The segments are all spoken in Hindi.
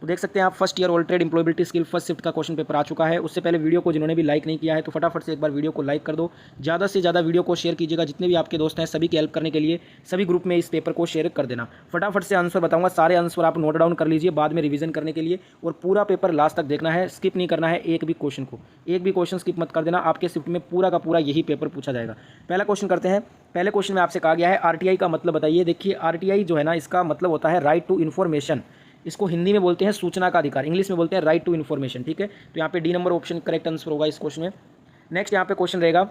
तो देख सकते हैं आप first year all trade employability skill first shift का क्वेश्चन पेपर आ चुका है। उससे पहले वीडियो को जिन्होंने भी लाइक नहीं किया है तो फटाफट से एक बार वीडियो को लाइक कर दो, ज़्यादा से ज़्यादा वीडियो को शेयर कीजिएगा, जितने भी आपके दोस्त हैं सभी की हेल्प करने के लिए सभी ग्रुप में इस पेपर को शेयर कर देना। फटाफट से आंसर बताऊंगा, सारे आंसर आप नोट डाउन कर लीजिए बाद में रिवीजन करने के लिए, और पूरा पेपर लास्ट तक देखना है, स्किप नहीं करना है एक भी क्वेश्चन स्किप मत कर देना। आपके शिफ्ट में पूरा का पूरा यही पेपर पूछा जाएगा। पहला क्वेश्चन करते हैं। पहले क्वेश्चन में आपसे कहा गया है आरटीआई का मतलब बताइए। देखिए आरटीआई जो है ना, इसका मतलब होता है राइट टू इन्फॉर्मेशन। इसको हिंदी में बोलते हैं सूचना का अधिकार, इंग्लिश में बोलते हैं राइट टू इन्फॉर्मेशन। ठीक है, तो यहाँ पे D number option correct answer होगा इस क्वेश्चन में। नेक्स्ट यहाँ पे क्वेश्चन रहेगा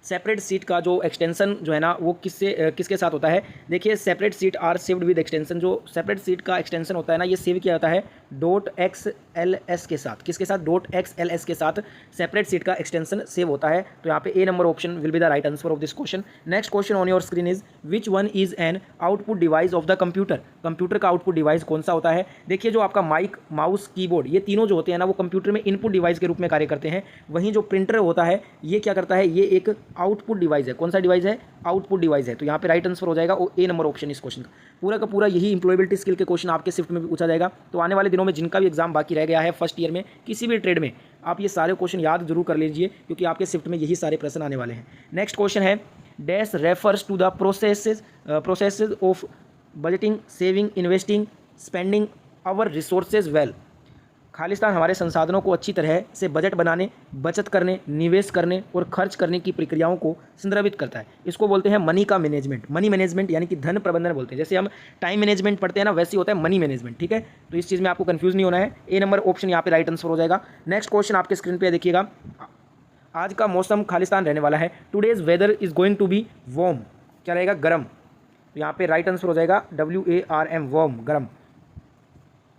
सेपरेट सीट का जो एक्सटेंशन जो है ना वो किसके साथ होता है। देखिए separate sheet are saved with extension. जो सेपरेट सीट का एक्सटेंशन होता है ना, ये सेव किया जाता है .xls के साथ। किसके साथ? .xls के साथ सेपरेट सीट का एक्सटेंशन सेव होता है। तो यहाँ पे A number option will be the right answer of this question. Next question on your screen is which one is an output device of the computer. Computer का आउटपुट डिवाइस कौन सा होता है? देखिए जो आपका माइक, माउस, कीबोर्ड, ये तीनों जो होते हैं ना वो कंप्यूटर में इनपुट डिवाइस के रूप में कार्य करते हैं। वहीं जो प्रिंटर होता है ये क्या करता है? ये एक आउटपुट डिवाइस है। कौन सा डिवाइस है? आउटपुट डिवाइस है। तो यहाँ पे राइट आंसर हो जाएगा ए नंबर ऑप्शन इस क्वेश्चन का। पूरा का पूरा यही एम्प्लॉयबिलिटी स्किल के क्वेश्चन आपके शिफ्ट में भी पूछा जाएगा। तो आने वाले दिनों में जिनका भी एग्जाम बाकी रह गया है फर्स्ट ईयर में किसी भी ट्रेड में, आप ये सारे क्वेश्चन याद जरूर कर लीजिए क्योंकि आपके शिफ्ट में यही सारे प्रश्न आने वाले हैं। नेक्स्ट क्वेश्चन है dash refers to the processes of budgeting, saving, investing, spending our resources well. खालिस्तान हमारे संसाधनों को अच्छी तरह से बजट बनाने, बचत करने, निवेश करने और खर्च करने की प्रक्रियाओं को संदर्भित करता है। इसको बोलते हैं मनी का मैनेजमेंट। मनी मैनेजमेंट यानी कि धन प्रबंधन बोलते हैं। जैसे हम टाइम मैनेजमेंट पढ़ते हैं ना, वैसे ही होता है मनी मैनेजमेंट। ठीक है, तो इस चीज़ में आपको कंफ्यूज नहीं होना है। ए नंबर ऑप्शन यहाँ पे राइट आंसर हो जाएगा। नेक्स्ट क्वेश्चन आपके स्क्रीन पर देखिएगा। आज का मौसम खालिस्तान रहने वाला है। Today's weather is going to be warm. क्या रहेगा? गर्म। तो यहाँ पे राइट आंसर हो जाएगा WARM, वार्म, गर्म।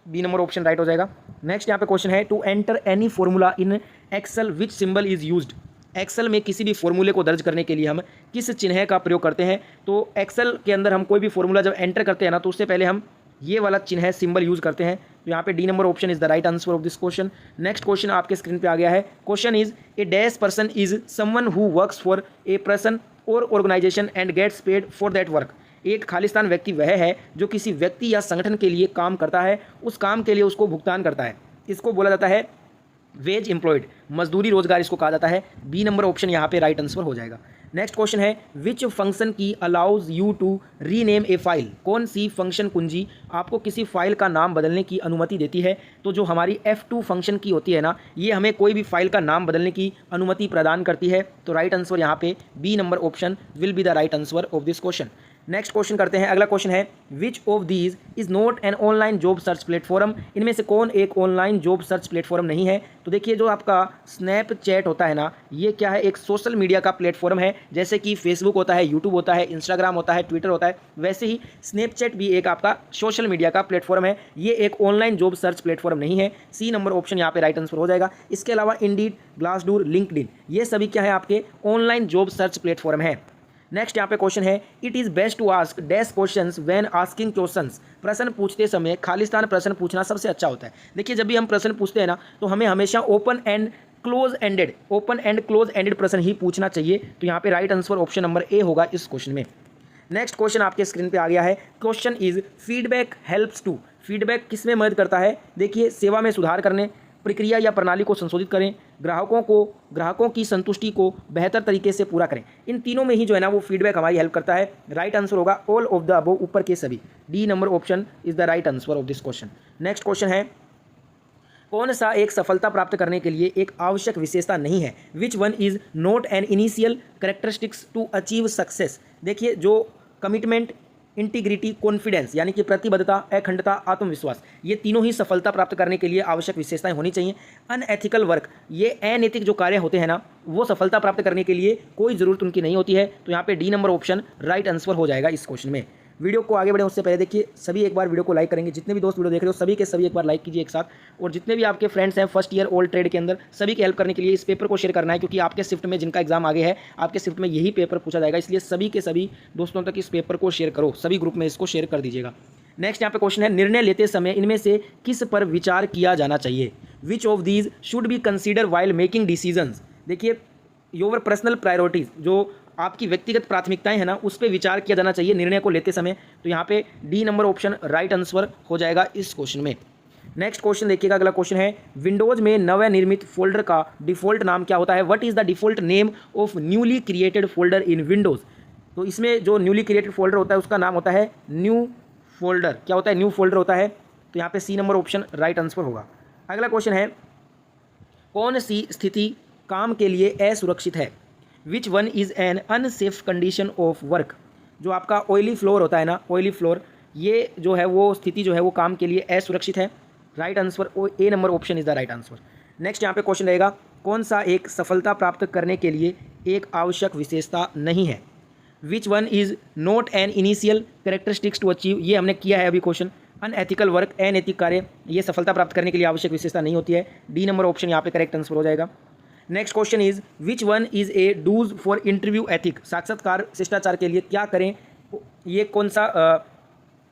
बी नंबर ऑप्शन राइट हो जाएगा। नेक्स्ट यहाँ पे क्वेश्चन है to enter any formula in Excel which symbol is used. Excel में किसी भी फॉर्मूले को दर्ज करने के लिए हम किस चिन्ह का प्रयोग करते हैं? तो एक्सेल के अंदर हम कोई भी फॉर्मूला जब एंटर करते हैं ना तो उससे पहले हम ये वाला चिन्ह सिंबल यूज करते हैं। तो यहाँ पे D number option is the right answer of this question. Next question आपके स्क्रीन पे आ गया है। Question is a dash person is someone who works for a person और organisation and gets paid for that work. एक खालिस्तान व्यक्ति वह है जो किसी व्यक्ति या संगठन के लिए काम करता है, उस काम के लिए उसको भुगतान करता है। इसको बोला जाता है वेज एम्प्लॉयड, मजदूरी रोजगार इसको कहा जाता है। बी नंबर ऑप्शन यहाँ पे राइट आंसर हो जाएगा। नेक्स्ट क्वेश्चन है which function key allows you to rename a file. कौन सी फंक्शन कुंजी आपको किसी फाइल का नाम बदलने की अनुमति देती है? तो जो हमारी F2 फंक्शन की होती है ना, ये हमें कोई भी फाइल का नाम बदलने की अनुमति प्रदान करती है। तो राइट आंसर यहाँ पे B number option will be the right answer of this question. Next question करते हैं। अगला क्वेश्चन है which of these is not an online job search platform. इनमें से कौन एक ऑनलाइन जॉब सर्च प्लेटफॉर्म नहीं है? तो देखिए जो आपका स्नैपचैट होता है ना, ये क्या है? एक सोशल मीडिया का प्लेटफॉर्म है। जैसे कि फेसबुक होता है, यूट्यूब होता है, इंस्टाग्राम होता है, ट्विटर होता है, वैसे ही स्नैपचैट भी एक आपका सोशल मीडिया का प्लेटफॉर्म है। ये एक ऑनलाइन जॉब सर्च प्लेटफॉर्म नहीं है। सी नंबर ऑप्शन यहाँ पे राइट आंसर हो जाएगा। इसके अलावा इंडीड, ग्लासडोर, लिंक्डइन, ये सभी क्या है? आपके ऑनलाइन जॉब सर्च प्लेटफॉर्म है। नेक्स्ट यहाँ पे क्वेश्चन है it is best to ask dash questions when asking questions. प्रश्न पूछते समय खालिस्तान प्रश्न पूछना सबसे अच्छा होता है। देखिए जब भी हम प्रश्न पूछते हैं ना तो हमें हमेशा ओपन एंड क्लोज एंडेड प्रश्न ही पूछना चाहिए। तो यहाँ पे right answer option number A होगा इस क्वेश्चन में। नेक्स्ट क्वेश्चन आपके स्क्रीन पे आ गया है। Question is feedback helps to. Feedback किस में मदद करता है? देखिए सेवा में सुधार करने, प्रक्रिया या प्रणाली को संशोधित करें, ग्राहकों की संतुष्टि को बेहतर तरीके से पूरा करें। इन तीनों में ही जो है ना वो फीडबैक हमारी हेल्प करता है। राइट आंसर होगा ऑल ऑफ द अबव, ऊपर के सभी। D number option is the right answer of this question. Next question है कौन सा एक सफलता प्राप्त करने के लिए एक आवश्यक विशेषता नहीं है? Which one is not an initial characteristics to achieve success. देखिए जो कमिटमेंट, इंटीग्रिटी, कॉन्फिडेंस यानी कि प्रतिबद्धता, अखंडता, आत्मविश्वास, ये तीनों ही सफलता प्राप्त करने के लिए आवश्यक विशेषताएं होनी चाहिए। अनएथिकल वर्क, ये अनैतिक जो कार्य होते हैं ना, वो सफलता प्राप्त करने के लिए कोई ज़रूरत उनकी नहीं होती है। तो यहाँ पे D number option right answer हो जाएगा इस क्वेश्चन में। वीडियो को आगे बढ़े उससे पहले देखिए सभी एक बार वीडियो को लाइक करेंगे। जितने भी दोस्त वीडियो देख रहे हो सभी के सभी एक बार लाइक कीजिए एक साथ, और जितने भी आपके फ्रेंड्स हैं फर्स्ट ईयर ऑल ट्रेड के अंदर, सभी की हेल्प करने के लिए इस पेपर को शेयर करना है, क्योंकि आपके शिफ्ट में जिनका एग्जाम आगे है आपके शिफ्ट में यही पेपर पूछा जाएगा। इसलिए सभी के सभी दोस्तों तक इस पेपर को शेयर करो, सभी ग्रुप में इसको शेयर कर दीजिएगा। नेक्स्ट यहाँ पे क्वेश्चन है निर्णय लेते समय इनमें से किस पर विचार किया जाना चाहिए? विच of these should be consider while making decisions. देखिए योर पर्सनल प्रायोरिटीज, जो आपकी व्यक्तिगत प्राथमिकताएं हैं ना, उस पर विचार किया जाना चाहिए निर्णय को लेते समय। तो यहाँ पे D number option right answer हो जाएगा इस क्वेश्चन में। नेक्स्ट क्वेश्चन देखिएगा, अगला क्वेश्चन है विंडोज में नवनिर्मित फोल्डर का डिफॉल्ट नाम क्या होता है? What is the default name of newly created folder in Windows? तो इसमें जो न्यूली क्रिएटेड फोल्डर होता है उसका नाम होता है न्यू फोल्डर। क्या होता है? न्यू फोल्डर होता है। तो यहाँ पे C number option right answer होगा। अगला क्वेश्चन है कौन सी स्थिति काम के लिए असुरक्षित है? Which one is an unsafe condition of work? जो आपका ऑयली फ्लोर होता है ना, ऑयली फ्लोर, ये जो है वो स्थिति जो है वो काम के लिए असुरक्षित है। Right answer A number option is the right answer. Next यहाँ पे क्वेश्चन रहेगा कौन सा एक सफलता प्राप्त करने के लिए एक आवश्यक विशेषता नहीं है? Which one is not an initial characteristics to achieve? ये हमने किया है अभी क्वेश्चन। अनएथिकल वर्क, अनैतिक कार्य, ये सफलता प्राप्त करने के लिए आवश्यक विशेषता नहीं होती है। डी नंबर ऑप्शन यहाँ पे करेक्ट आंसर हो जाएगा। Next question is which one is a do's for interview ethic? साक्षात्कार शिष्टाचार के लिए क्या करें? ये कौन सा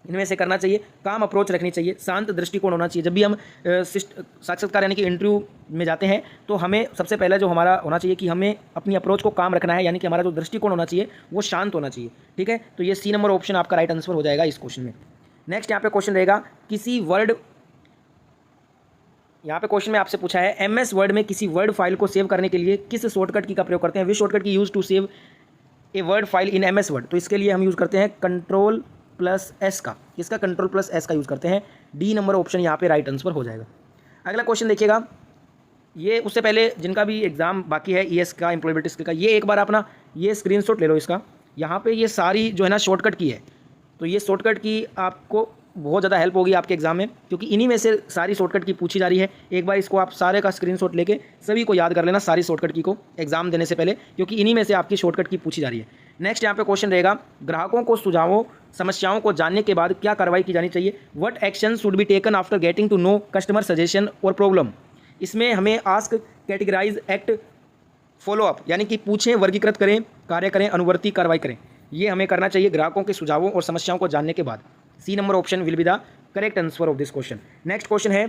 इनमें से करना चाहिए? काम अप्रोच रखनी चाहिए, शांत दृष्टिकोण होना चाहिए। जब भी हम साक्षात्कार यानी कि इंटरव्यू में जाते हैं तो हमें सबसे पहले जो हमारा होना चाहिए कि हमें अपनी अप्रोच को काम रखना है, यानी कि हमारा जो दृष्टिकोण होना चाहिए वो शांत होना चाहिए। ठीक है, तो ये सी नंबर ऑप्शन आपका राइट आंसर हो जाएगा इस क्वेश्चन में। नेक्स्ट यहाँ पे क्वेश्चन रहेगा किसी वर्ड, यहाँ पे क्वेश्चन में आपसे पूछा है एमएस वर्ड में किसी वर्ड फाइल को सेव करने के लिए किस शॉर्टकट की का प्रयोग करते हैं? Which shortcut key use to save a word file in MS Word? तो इसके लिए हम यूज़ करते हैं Ctrl+S का। इसका Ctrl+S का यूज़ करते हैं। डी नंबर ऑप्शन यहाँ पे राइट आंसर हो जाएगा। अगला क्वेश्चन देखिएगा, ये उससे पहले जिनका भी एग्जाम बाकी है ईएस का, एम्प्लॉयबिलिटी स्किल का, ये एक बार अपना ये स्क्रीनशॉट ले लो इसका। यहाँ पे ये सारी जो है ना शॉर्टकट की है, तो ये शॉर्टकट की आपको बहुत ज़्यादा हेल्प होगी आपके एग्जाम में, क्योंकि इन्हीं में से सारी शॉर्टकट की पूछी जा रही है। एक बार इसको आप सारे का स्क्रीनशॉट लेके सभी को याद कर लेना सारी शॉर्टकट की को एग्जाम देने से पहले, क्योंकि इन्हीं में से आपकी शॉर्टकट की पूछी जा रही है। नेक्स्ट यहाँ पे क्वेश्चन रहेगा ग्राहकों को सुझावों समस्याओं को जानने के बाद क्या कार्रवाई की जानी चाहिए? What action should be taken after getting to know customer suggestion और प्रॉब्लम? इसमें हमें आस्क, कैटेगराइज, एक्ट, फॉलोअप, यानी कि पूछें, वर्गीकृत करें, कार्य करें, अनुवर्ती कार्रवाई करें, ये हमें करना चाहिए ग्राहकों के सुझावों और समस्याओं को जानने के बाद। C number option will be the correct answer of this question. Next question है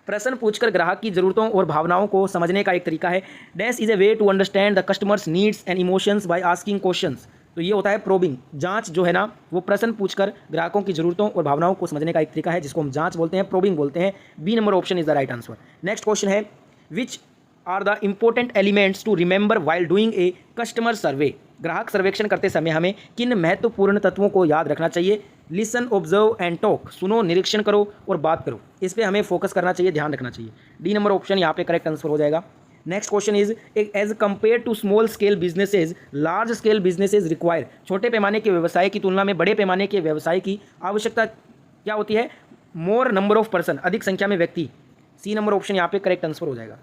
प्रश्न पूछकर ग्राहक की जरूरतों और भावनाओं को समझने का एक तरीका है। Dash is a way to understand the customers needs and emotions by asking questions. तो ये होता है प्रोबिंग, जांच जो है ना वो प्रश्न पूछकर ग्राहकों की जरूरतों और भावनाओं को समझने का एक तरीका है, जिसको हम जांच बोलते हैं, प्रोबिंग बोलते हैं। B number option is the right answer. Next question है which are the important elements to remember while doing a customer survey? ग्राहक सर्वेक्षण करते समय हमें किन महत्वपूर्ण तत्वों को याद रखना चाहिए? लिसन, ऑब्जर्व एंड टॉक, सुनो, निरीक्षण करो और बात करो। इस पर हमें फोकस करना चाहिए, ध्यान रखना चाहिए। डी नंबर ऑप्शन यहाँ पे करेक्ट आंसर हो जाएगा। Next question is as compare to small scale businesses large scale businesses require? छोटे पैमाने के व्यवसाय की तुलना में बड़े पैमाने के व्यवसाय की आवश्यकता क्या होती है? मोर नंबर ऑफ पर्सन, अधिक संख्या में व्यक्ति। सी नंबर ऑप्शन यहाँ पे करेक्ट आंसर हो जाएगा।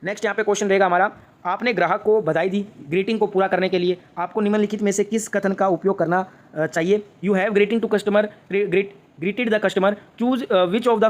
नेक्स्ट यहाँ पे क्वेश्चन रहेगा हमारा, आपने ग्राहक को बधाई दी, ग्रीटिंग को पूरा करने के लिए आपको निम्नलिखित में से किस कथन का उपयोग करना चाहिए? You have greeting to customer, greeted the customer, choose which of the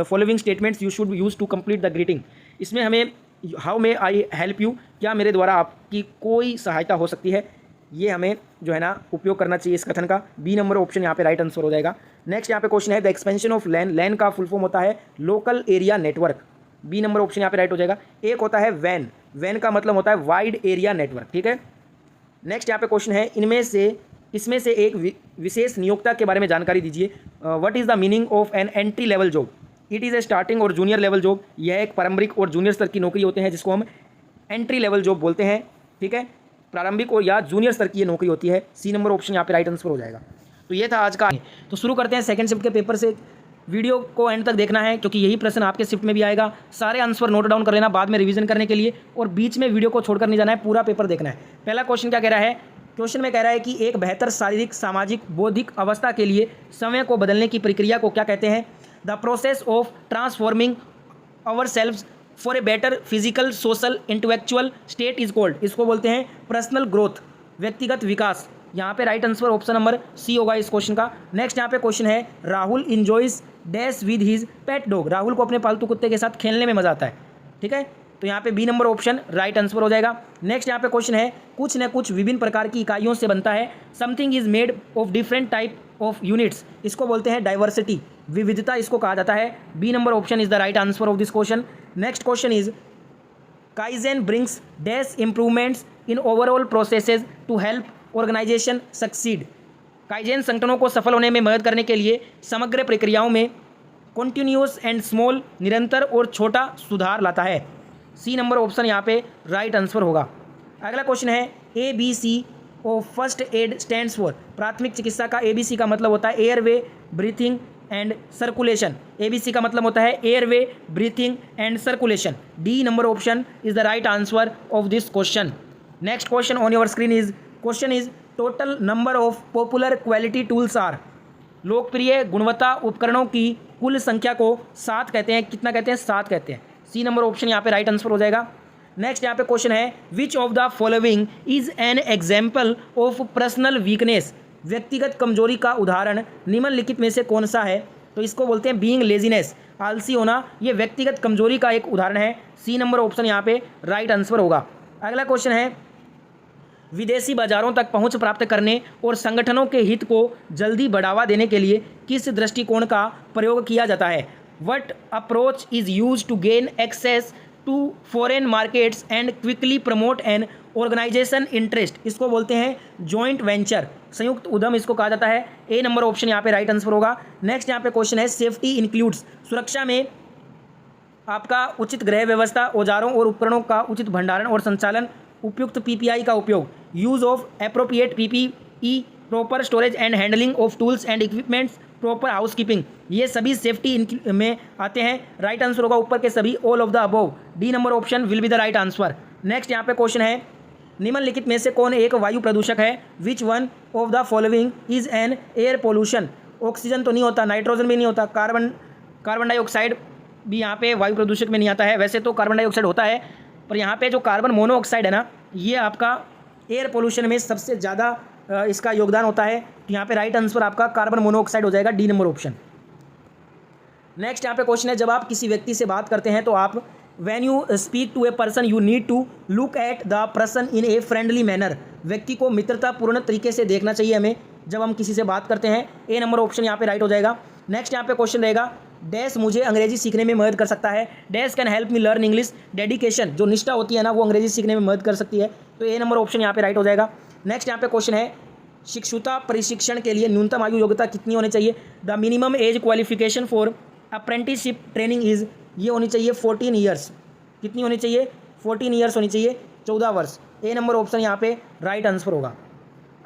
following statements you should use to complete the greeting? इसमें हमें how may I help you, क्या मेरे द्वारा आपकी कोई सहायता हो सकती है, ये हमें जो है ना उपयोग करना चाहिए इस कथन का। बी नंबर ऑप्शन यहाँ पे राइट आंसर हो जाएगा। नेक्स्ट यहाँ पे क्वेश्चन है the expansion of LAN, LAN का फुल फॉर्म होता है local area network. B number option यहाँ पे राइट हो जाएगा। एक होता है वैन, वैन का मतलब होता है वाइड एरिया नेटवर्क। ठीक है, नेक्स्ट यहाँ पे क्वेश्चन है इसमें से एक विशेष नियोक्ता के बारे में जानकारी दीजिए। What is the meaning of an entry level job? It is a starting और जूनियर लेवल जॉब। यह एक प्रारंभिक और जूनियर स्तर की नौकरी होते हैं जिसको हम एंट्री लेवल जॉब बोलते हैं। ठीक है, प्रारंभिक और या जूनियर स्तर की ये नौकरी होती है। सी नंबर ऑप्शन यहाँ पे राइट आंसर हो जाएगा। तो ये था आज का। तो शुरू करते हैं सेकंड शिफ्ट के पेपर से। वीडियो को एंड तक देखना है क्योंकि यही प्रश्न आपके शिफ्ट में भी आएगा। सारे आंसर नोट डाउन कर लेना बाद में रिवीजन करने के लिए, और बीच में वीडियो को छोड़कर नहीं जाना है, पूरा पेपर देखना है। पहला क्वेश्चन क्या कह रहा है? क्वेश्चन में कह रहा है कि एक बेहतर शारीरिक, सामाजिक, बौद्धिक अवस्था के लिए समय को बदलने की प्रक्रिया को क्या कहते हैं? The process of transforming our selves for a better physical, social, intellectual state is called. इसको बोलते हैं पर्सनल ग्रोथ, व्यक्तिगत विकास। यहाँ पे right answer option number C होगा इस क्वेश्चन का। नेक्स्ट यहाँ पे क्वेश्चन है Rahul enjoys dash with his pet dog. Rahul को अपने पालतू कुत्ते के साथ खेलने में मजा आता है। ठीक है, तो यहाँ पे B number option right answer हो जाएगा। नेक्स्ट यहाँ पे क्वेश्चन है कुछ न कुछ विभिन्न प्रकार की इकाइयों से बनता है। Something is made of different type of units. इसको बोलते हैं डाइवर्सिटी, विविधता इसको कहा जाता है। B number option is the right answer of this question. Next question is kaizen brings dash improvements in overall processes to help organization succeed. Kaizen संगठनों को सफल होने में मदद करने के लिए समग्र प्रक्रियाओं में कॉन्टिन्यूस एंड स्मॉल, निरंतर और छोटा सुधार लाता है। सी नंबर ऑप्शन यहाँ पे राइट आंसर होगा। अगला क्वेश्चन है ABC of first aid stands for. प्राथमिक चिकित्सा का ABC का मतलब होता है airway, breathing and circulation. ABC का मतलब होता है airway, breathing and circulation. D number option is the right answer of this question. Next question on your screen is question is total number of popular quality tools are. लोकप्रिय गुणवत्ता उपकरणों की कुल संख्या को 7 कहते हैं। कितना कहते हैं? 7 कहते हैं। सी नंबर ऑप्शन यहाँ पे राइट आंसर हो जाएगा। नेक्स्ट यहाँ पे क्वेश्चन है which of the following is an example of personal weakness. व्यक्तिगत कमजोरी का उदाहरण निम्नलिखित में से कौन सा है? तो इसको बोलते हैं बीइंग लेजीनेस, आलसी होना। ये व्यक्तिगत कमजोरी का एक उदाहरण है। सी नंबर ऑप्शन यहाँ पे राइट आंसर होगा। अगला क्वेश्चन है विदेशी बाजारों तक पहुंच प्राप्त करने और संगठनों के हित को जल्दी बढ़ावा देने के लिए किस दृष्टिकोण का प्रयोग किया जाता है? What approach is use to gain access to foreign markets and quickly promote an organization interest. इसको बोलते हैं जॉइंट वेंचर, संयुक्त उद्यम इसको कहा जाता है। ए नंबर ऑप्शन यहाँ पे राइट आंसर होगा। नेक्स्ट यहाँ पे क्वेश्चन है सेफ्टी इंक्लूड्स। सुरक्षा में आपका उचित गृह व्यवस्था, औजारों और उपकरणों का उचित भंडारण और संचालन, उपयुक्त PPI का उपयोग, use of appropriate PPE, proper storage and handling of tools and equipments, proper housekeeping, ये सभी सेफ्टी में आते हैं। राइट आंसर होगा ऊपर के सभी, all of the above. D number option will be the right answer. Next यहाँ पे क्वेश्चन है निम्नलिखित में से कौन एक वायु प्रदूषक है? Which one of the following is an air pollution. Oxygen तो नहीं होता, नाइट्रोजन भी नहीं होता, कार्बन डाइऑक्साइड भी यहाँ पे वायु प्रदूषक में नहीं आता है। वैसे तो कार्बन डाइऑक्साइड होता है, पर यहाँ पे जो कार्बन मोनोऑक्साइड है ना, ये आपका एयर पोल्यूशन में सबसे ज़्यादा इसका योगदान होता है। तो यहाँ पे राइट आंसर आपका कार्बन मोनोऑक्साइड हो जाएगा, डी नंबर ऑप्शन। नेक्स्ट यहाँ पे क्वेश्चन है जब आप किसी व्यक्ति से बात करते हैं तो आप when you speak to a person you need to look at the person in a friendly manner. व्यक्ति को मित्रतापूर्ण तरीके से देखना चाहिए हमें जब हम किसी से बात करते हैं। ए नंबर ऑप्शन यहाँ पे राइट हो जाएगा। नेक्स्ट यहाँ पे क्वेश्चन रहेगा डैश मुझे अंग्रेजी सीखने में मदद कर सकता है। Dash can help me learn English. Dedication, जो निष्ठा होती है ना, वो अंग्रेजी सीखने में मदद कर सकती है। तो ए नंबर ऑप्शन यहाँ पे राइट हो जाएगा। नेक्स्ट यहाँ पे क्वेश्चन है शिक्षुता प्रशिक्षण के लिए न्यूनतम आयु योग्यता कितनी होनी चाहिए? The minimum age qualification for apprenticeship training is, ये होनी चाहिए 14 ईयर्स। कितनी होनी चाहिए? 14 ईयर्स होनी चाहिए, 14 वर्ष। ए नंबर ऑप्शन यहाँ पे राइट आंसर होगा।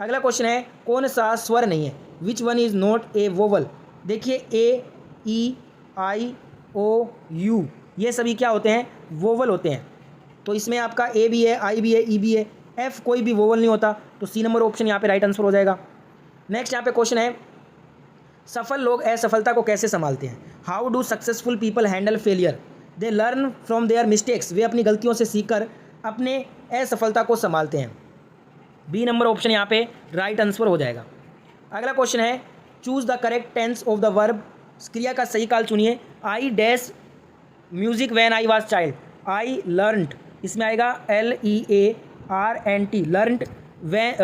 अगला क्वेश्चन है कौन सा स्वर नहीं है? Which one is not a vowel. देखिए ए, ई, आई, ओ, यू, ये सभी क्या होते हैं? वोवल होते हैं। तो इसमें आपका ए भी है, आई भी है, ई भी है, एफ कोई भी वोवल नहीं होता। तो सी नंबर ऑप्शन यहाँ पे राइट आंसर हो जाएगा। नेक्स्ट यहाँ पे क्वेश्चन है सफल लोग असफलता को कैसे संभालते हैं? How do successful people handle failure? They learn from their mistakes. वे अपनी गलतियों से सीखकर अपने असफलता को संभालते हैं। बी नंबर ऑप्शन यहाँ पे राइट आंसर हो जाएगा। अगला क्वेश्चन है choose the correct tense of the verb. क्रिया का सही काल चुनिए। I dash music when I was child. I learned, इसमें आएगा LEARNT, learned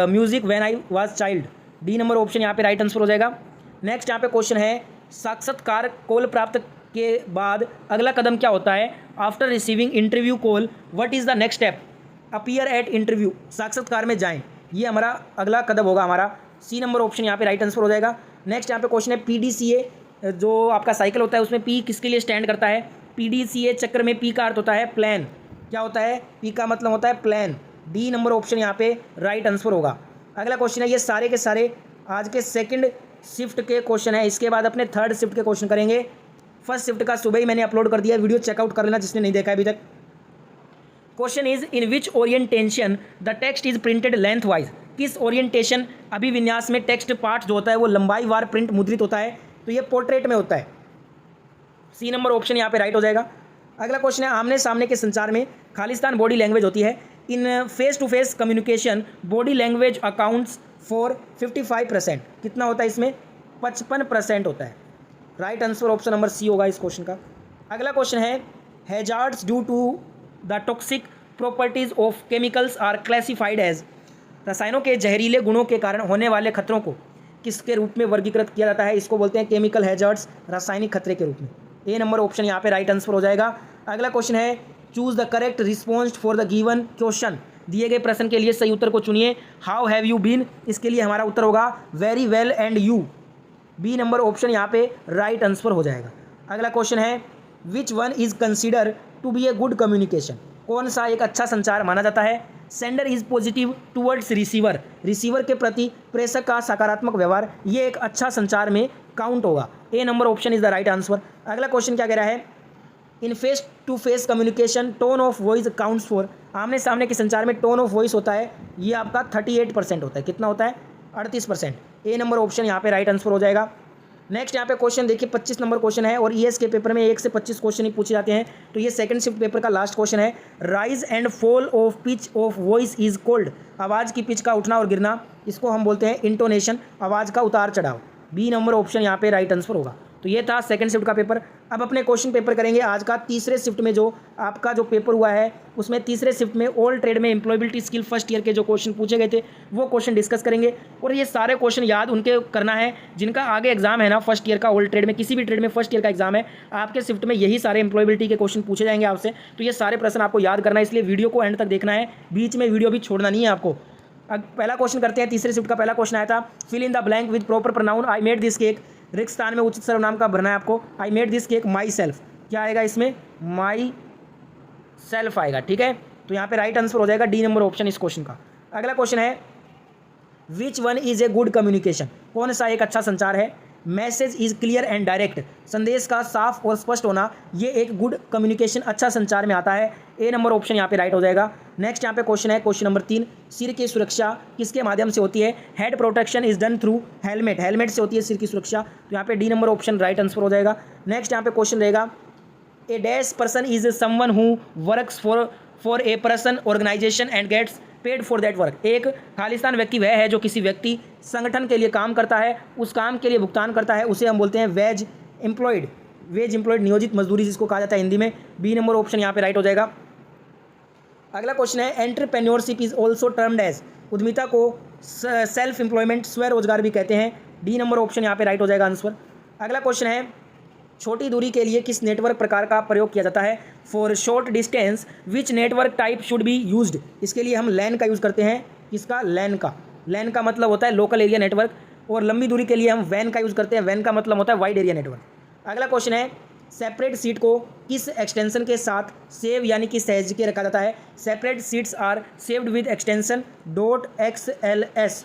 music when I was child. D number option यहाँ पे राइट आंसर हो जाएगा। नेक्स्ट यहाँ पे क्वेश्चन है साक्षात्कार कॉल प्राप्त के बाद अगला कदम क्या होता है? After receiving interview call what is the next step? Appear eight interview, साक्षात्कार में जाएं। ये हमारा अगला कदम होगा हमारा। सी नंबर ऑप्शन यहाँ पे राइट आंसर हो जाएगा। नेक्स्ट यहाँ पे क्वेश्चन है PDCA, जो आपका साइकिल होता है उसमें P किसके लिए स्टैंड करता है? PDCA चक्र में P का अर्थ होता है प्लान। क्या होता है? P का मतलब होता है प्लान। डी नंबर ऑप्शन यहाँ पे राइट आंसर होगा। अगला क्वेश्चन है ये सारे के सारे आज के सेकंड शिफ्ट के क्वेश्चन है। इसके बाद अपने थर्ड शिफ्ट के क्वेश्चन करेंगे। फर्स्ट शिफ्ट का सुबह ही मैंने अपलोड कर दिया, वीडियो चेकआउट कर लेना जिसने नहीं देखा अभी तक। Question is in which orientation the text is printed length wise. किस ओरिएंटेशन अभिविन्यास में टेक्स्ट पाठ जो होता है वो लंबाई वार प्रिंट मुद्रित होता है? तो ये पोर्ट्रेट में होता है। सी नंबर ऑप्शन यहाँ पे राइट हो जाएगा। अगला क्वेश्चन है आमने सामने के संचार में खालिस्तान बॉडी लैंग्वेज होती है। In face to face communication body language accounts for 55%। कितना होता है इसमें? 55% होता है। Right answer option number C होगा इस क्वेश्चन का। अगला क्वेश्चन है hazards due to the toxic properties of chemicals are classified as. रसायनों के जहरीले गुणों के कारण होने वाले खतरों को किसके रूप में वर्गीकृत किया जाता है? इसको बोलते हैं केमिकल हैजार्ड्स, रासायनिक खतरे के रूप में। ए नंबर ऑप्शन यहाँ पे राइट आंसर हो जाएगा। अगला क्वेश्चन है choose the correct response for the given question. दिए गए प्रश्न के लिए सही उत्तर को चुनिए। हाउ हैव यू बीन, इसके लिए हमारा उत्तर होगा very well and you. B number option यहाँ पे राइट आंसर हो जाएगा। अगला क्वेश्चन है which one is consider to be a good communication, कौन सा एक अच्छा संचार माना जाता है। Sender is positive towards receiver, receiver के प्रति प्रेषक का सकारात्मक व्यवहार ये एक अच्छा संचार में काउंट होगा। A number option is the right answer. अगला क्वेश्चन क्या कह रहा है, in face to face communication tone of voice counts for, आमने सामने के संचार में टोन ऑफ वॉइस होता है ये आपका 38% होता है। कितना होता है? 38%। ए नंबर ऑप्शन यहाँ पे राइट आंसर हो जाएगा। नेक्स्ट यहाँ पे क्वेश्चन देखिए 25 नंबर क्वेश्चन है और ईएस के पेपर में 1 से 25 क्वेश्चन ही पूछे जाते हैं। तो ये सेकंड शिफ्ट पेपर का लास्ट क्वेश्चन है। Rise and fall of pitch of voice is called, आवाज़ की पिच का उठना और गिरना इसको हम बोलते हैं इंटोनेशन, आवाज़ का उतार चढ़ाव। बी नंबर ऑप्शन यहाँ पे राइट आंसर होगा। तो ये था सेकंड शिफ्ट का पेपर। अब अपने क्वेश्चन पेपर करेंगे आज का तीसरे शिफ्ट में। जो आपका जो पेपर हुआ है उसमें तीसरे शिफ्ट में ऑल ट्रेड में एम्प्लॉयबिलिटी स्किल फर्स्ट ईयर के जो क्वेश्चन पूछे गए थे वो क्वेश्चन डिस्कस करेंगे। और ये सारे क्वेश्चन याद उनके करना है जिनका आगे एग्जाम है ना फर्स्ट ईयर का, ऑल ट्रेड में किसी भी ट्रेड में फर्स्ट ईयर का एग्जाम है, आपके शिफ्ट में यही सारे एम्प्लॉयबिलिटी के क्वेश्चन पूछे जाएंगे आपसे। तो ये सारे प्रश्न आपको याद करना है, इसलिए वीडियो को एंड तक देखना है, बीच में वीडियो भी छोड़ना नहीं है आपको। अब पहला क्वेश्चन करते हैं। तीसरे शिफ्ट का पहला क्वेश्चन आया था, fill in the blank with proper pronoun. I made this cake, रिक्त स्थान में उचित सर्वनाम का भरना है आपको। I made this cake myself, क्या आएगा इसमें? माई सेल्फ आएगा। ठीक है, तो यहाँ पे राइट आंसर हो जाएगा डी नंबर ऑप्शन इस क्वेश्चन का। अगला क्वेश्चन है which one is A good communication, कौन सा एक अच्छा संचार है। Message is clear and direct, संदेश का साफ और स्पष्ट होना ये एक गुड कम्युनिकेशन अच्छा संचार में आता है। ए नंबर ऑप्शन यहाँ पे राइट हो जाएगा। नेक्स्ट यहाँ पे क्वेश्चन है क्वेश्चन नंबर 3, सिर की सुरक्षा किसके माध्यम से होती है। Head protection is done through helmet, helmet से होती है सिर की सुरक्षा। तो यहाँ पे D number option right answer हो जाएगा। नेक्स्ट यहाँ पे क्वेश्चन रहेगा, a dash person is someone who works for a person organisation and gets paid for that work, एक खालिस्तान व्यक्ति वह है जो किसी व्यक्ति संगठन के लिए काम करता है, उस काम के लिए भुगतान करता है, उसे हम बोलते हैं वेज एम्प्लॉयड, वेज एम्प्लॉयड नियोजित मजदूरी जिसको कहा जाता है हिंदी में। बी नंबर ऑप्शन यहाँ पे राइट हो जाएगा। अगला क्वेश्चन है entrepreneurship is also termed as, उद्यमिता को सेल्फ एम्प्लॉयमेंट स्वरोजगार भी कहते हैं। डी नंबर ऑप्शन यहाँ पे राइट हो जाएगा आंसर। अगला क्वेश्चन है छोटी दूरी के लिए किस नेटवर्क प्रकार का प्रयोग किया जाता है। For short distance which network type should be used, इसके लिए हम लैन का यूज़ करते हैं। किसका? लैन का। लैन का मतलब होता है लोकल एरिया नेटवर्क, और लंबी दूरी के लिए हम वैन का यूज़ करते हैं। वैन का मतलब होता है वाइड एरिया नेटवर्क। अगला क्वेश्चन है सेपरेट सीट को किस एक्सटेंशन के साथ सेव यानी कि सहेज के रखा जाता है। Separate sheets are saved with extension .xls,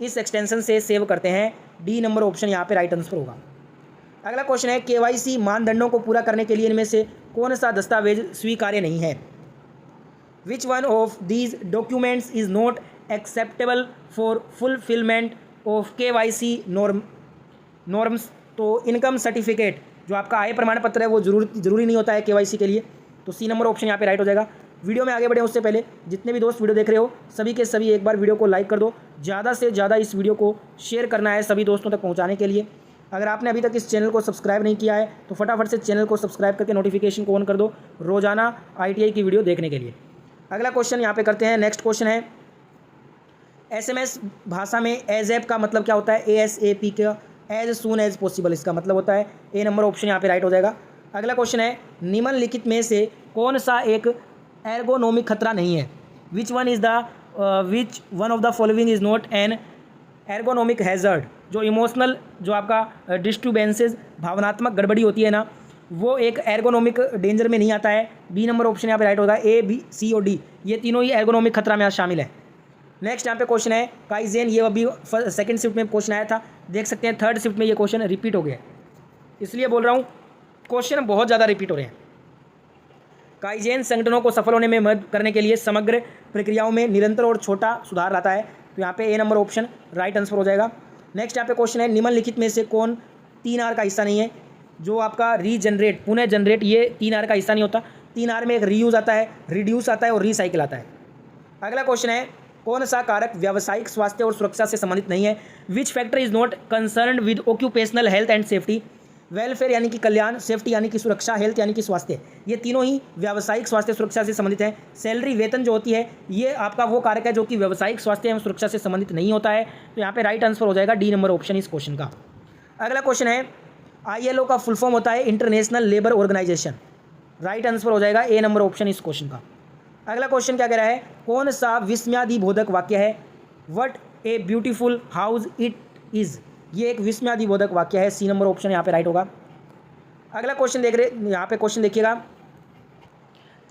इस एक्सटेंशन से सेव करते हैं। डी नंबर ऑप्शन यहाँ पे राइट आंसर होगा। अगला क्वेश्चन है KYC मानदंडों को पूरा करने के लिए इनमें से कौन सा दस्तावेज स्वीकार्य नहीं है। Which one of these documents is not acceptable for fulfilment of KYC norms. तो इनकम सर्टिफिकेट जो आपका आय प्रमाण पत्र है वो जरूरी नहीं होता है KYC के लिए। तो सी नंबर ऑप्शन यहाँ पे राइट हो जाएगा। वीडियो में आगे बढ़े उससे पहले जितने भी दोस्त वीडियो देख रहे हो सभी के सभी एक बार वीडियो को लाइक कर दो, ज़्यादा से ज़्यादा इस वीडियो को शेयर करना है सभी दोस्तों तक पहुँचाने के लिए। अगर आपने अभी तक इस चैनल को सब्सक्राइब नहीं किया है तो फटाफट से चैनल को सब्सक्राइब करके नोटिफिकेशन को ऑन कर दो रोजाना ITI की वीडियो देखने के लिए। अगला क्वेश्चन यहाँ पे करते हैं। नेक्स्ट क्वेश्चन है SMS भाषा में एज का मतलब क्या होता है। ASAP का एज सून एज पॉसिबल इसका मतलब होता है। ए नंबर ऑप्शन यहाँ पे राइट हो जाएगा। अगला क्वेश्चन है निम्नलिखित में से कौन सा एक एर्गोनोमिक खतरा नहीं है। Which one of the following is not N ergonomic hazard. जो इमोशनल जो आपका डिस्टर्बेंसेस भावनात्मक गड़बड़ी होती है ना वो एक एर्गोनोमिक डेंजर में नहीं आता है। बी नंबर ऑप्शन यहाँ पे राइट होगा। A, B, C और D ये तीनों ही एर्गोनोमिक खतरा में आज शामिल है। नेक्स्ट यहाँ पे क्वेश्चन है काइजेन, ये अभी सेकंड शिफ्ट में क्वेश्चन आया था, देख सकते हैं थर्ड शिफ्ट में ये क्वेश्चन रिपीट हो गया, इसलिए बोल रहा हूँ क्वेश्चन बहुत ज़्यादा रिपीट हो रहे हैं। काइजेन संगठनों को सफल होने में मदद करने के लिए समग्र प्रक्रियाओं में निरंतर और छोटा सुधार लाता है। तो यहाँ पे A number option right answer हो जाएगा। नेक्स्ट यहाँ पे क्वेश्चन है निम्नलिखित में से कौन 3R का हिस्सा नहीं है। जो आपका रीजनरेट पुनः जनरेट ये 3R का हिस्सा नहीं होता। 3R में एक रीयूज़ आता है, रिड्यूस आता है और रिसाइकिल आता है। अगला क्वेश्चन है कौन सा कारक व्यावसायिक स्वास्थ्य और सुरक्षा से संबंधित नहीं है। Which factor is not concerned with occupational health and safety. Welfare यानी कि कल्याण, सेफ्टी यानी कि सुरक्षा, हेल्थ यानी कि स्वास्थ्य, ये तीनों ही व्यावसायिक स्वास्थ्य सुरक्षा से संबंधित है। सैलरी वेतन जो होती है ये आपका वो कारक है जो कि व्यावसायिक स्वास्थ्य एवं सुरक्षा से संबंधित नहीं होता है। तो यहाँ पे राइट आंसर हो जाएगा डी नंबर ऑप्शन इस क्वेश्चन का। अगला क्वेश्चन है ILO का फुल फॉर्म होता है international labour organization. Right answer हो जाएगा ए नंबर ऑप्शन इस क्वेश्चन का। अगला क्वेश्चन क्या कह रहा है कौन सा विस्मयादिबोधक वाक्य है। What a beautiful house it is, ये एक विस्मयादिबोधक वाक्य है। सी नंबर ऑप्शन यहाँ पे राइट होगा। अगला क्वेश्चन देख रहे, यहाँ पे क्वेश्चन देखिएगा,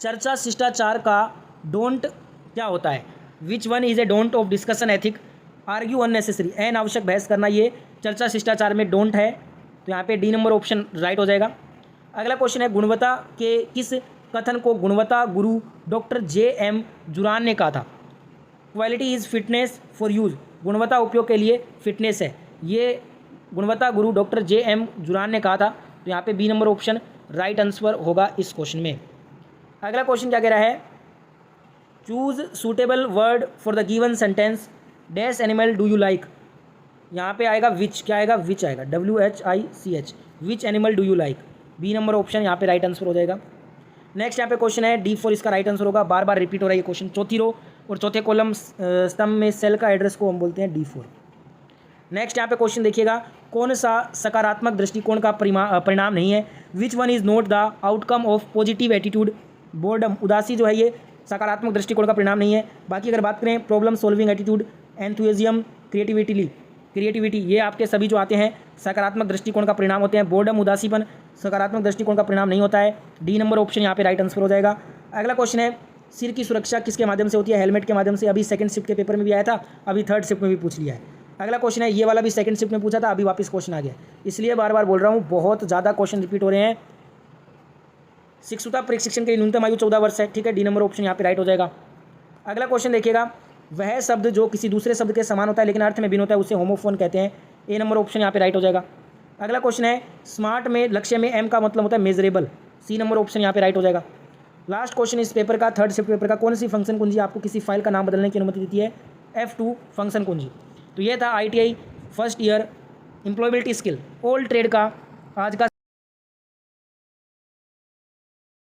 चर्चा शिष्टाचार का डोंट क्या होता है? Which one is A don't of discussion ethic? Argue unnecessary, अनावश्यक बहस करना, ये चर्चा शिष्टाचार में डोंट है। तो यहाँ पे डी नंबर ऑप्शन राइट हो जाएगा। अगला क्वेश्चन है, गुणवत्ता के किस कथन को गुणवत्ता गुरु डॉक्टर जे.एम. जुरान ने कहा था? Quality is fitness for use, गुणवत्ता उपयोग के लिए फिटनेस है, ये गुणवत्ता गुरु डॉक्टर जे.एम. जुरान ने कहा था। तो यहाँ पे B number option right answer होगा इस क्वेश्चन में। अगला क्वेश्चन क्या कह रहा है? Choose suitable word for the given sentence, dash animal do you like? यहाँ पे आएगा विच, क्या आएगा? विच आएगा, WHICH, which animal do you like? B number option यहाँ पे राइट आंसर हो जाएगा। नेक्स्ट यहाँ पे क्वेश्चन है D4, इसका राइट आंसर होगा। बार बार रिपीट हो रहा है ये क्वेश्चन। चौथी रो और चौथे कॉलम स्तंभ में सेल का एड्रेस को हम बोलते हैं D4। नेक्स्ट यहाँ पे क्वेश्चन देखिएगा, कौन सा सकारात्मक दृष्टिकोण का परिणाम नहीं है? Which one is not the outcome of positive attitude? Boredom, उदासी जो है ये सकारात्मक दृष्टिकोण का परिणाम नहीं है। बाकी अगर बात करें problem solving attitude, enthusiasm, creativity, ये आपके सभी जो आते हैं सकारात्मक दृष्टिकोण का परिणाम होते हैं। बोर्डम, उदासीपन सकारात्मक दृष्टिकोण का परिणाम नहीं होता है। डी नंबर ऑप्शन यहाँ पे राइट आंसर हो जाएगा। अगला क्वेश्चन है, सिर की सुरक्षा किसके माध्यम से होती है? हेलमेट के माध्यम से। अभी सेकंड शिफ्ट के पेपर में भी आया था, अभी थर्ड शिफ्ट में भी पूछ लिया है। अगला क्वेश्चन है, ये वाला भी सेकंड शिफ्ट में पूछा था, अभी वापस क्वेश्चन आ गया, इसलिए बार बार बोल रहा हूँ, बहुत ज़्यादा क्वेश्चन रिपीट हो रहे हैं। शिक्षुता प्रशिक्षण के लिए न्यूनतम आयु 14 वर्ष है, ठीक है, डी नंबर ऑप्शन यहाँ पे राइट हो जाएगा। अगला क्वेश्चन देखिएगा, वह शब्द जो किसी दूसरे शब्द के समान होता है लेकिन अर्थ में भिन्न होता है उसे होमोफोन कहते हैं। ए नंबर ऑप्शन यहाँ पे राइट हो जाएगा। अगला क्वेश्चन है, स्मार्ट में लक्ष्य में एम का मतलब होता है मेजरेबल, सी नंबर ऑप्शन यहाँ पे राइट हो जाएगा। लास्ट क्वेश्चन इस पेपर का, थर्ड शिफ्ट पेपर का, कौन सी फंक्शन कुंजी आपको किसी फाइल का नाम बदलने की अनुमति देती है? F2 फंक्शन कुंजी। तो ये था ITI first year employability skill all trade का आज का